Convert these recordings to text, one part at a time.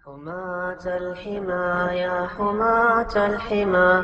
حماة الحمى يا حماة الحمى،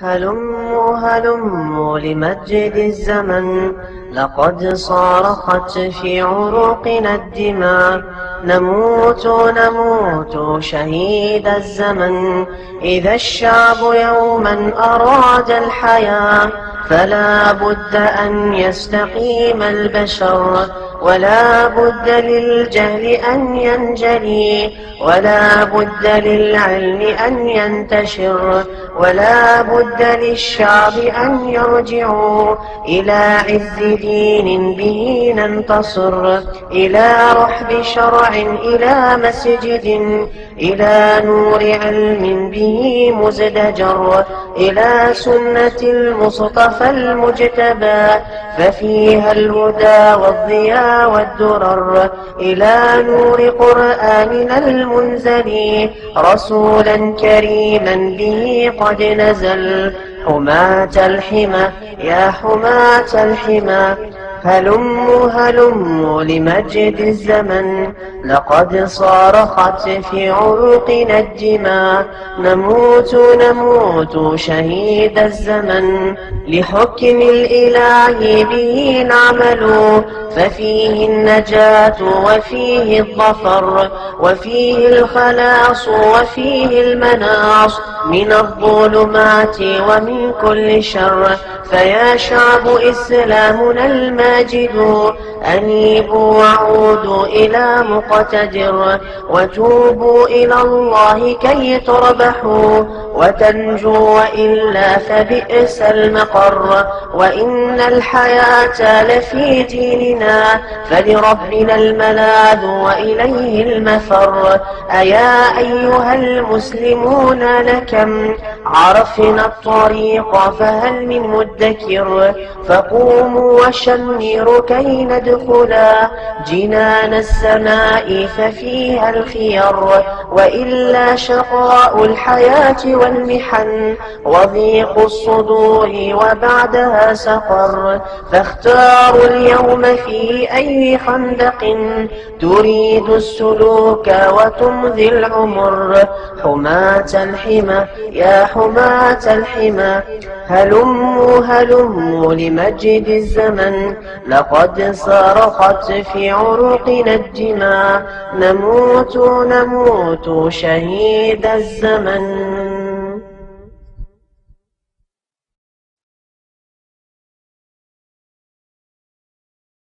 هلموا هلموا لمجد الزمن، لقد صارخت في عروقنا الدماء، نموت نموت شهيد الزمن. إذا الشعب يوما أراد الحياة، فلا بد أن يستقيم البشر، ولا بد للجهل أن ينجلي، ولا بد للعلم أن ينتشر، ولا بد للشعب أن يرجعوا إلى عز دين به ننتصر، إلى رحب شرع، إلى مسجد، إلى نور علم به مزدجر، إلى سنة المصطفى المجتبى، ففيها الهدى والضياء والدرر، إلى نور قرآننا المنزل، رسولا كريما به قد نزل. حماة الحمى يا حماة الحمى، هلموا هلموا لمجد الزمن، لقد صارخت في عروقنا الدماء، نموت نموت شهيد الزمن، لحكم الإله به نعمل، ففيه النجاة وفيه الظفر، وفيه الخلاص وفيه المناص، من الظلمات ومن كل شر. فيا شعب إسلامنا الماجد، أنيبوا وعودوا إلى مقتدر، وتوبوا إلى الله كي تربحوا وتنجوا، وإلا فبئس المقر. وإن الحياة لفي ديننا، فلربنا الملاذ وإليه المفر. أيا أيها المسلمون لكم عرفنا الطريق، فهل من مدكر؟ فقوموا وشمروا كي ندخلا جنان السماء، ففيها الخير، وإلا شقاء الحياة والمحن، وضيق الصدور وبعدها سقر. فاختاروا اليوم في أي خندق تريد السلوك وتمضي العمر. حماة الحمى يا حماة الحمى، هلموا هلموا لمجد الزمن، لقد صرخت في عروقنا الدماء، نموت نموت شهيد الزمن.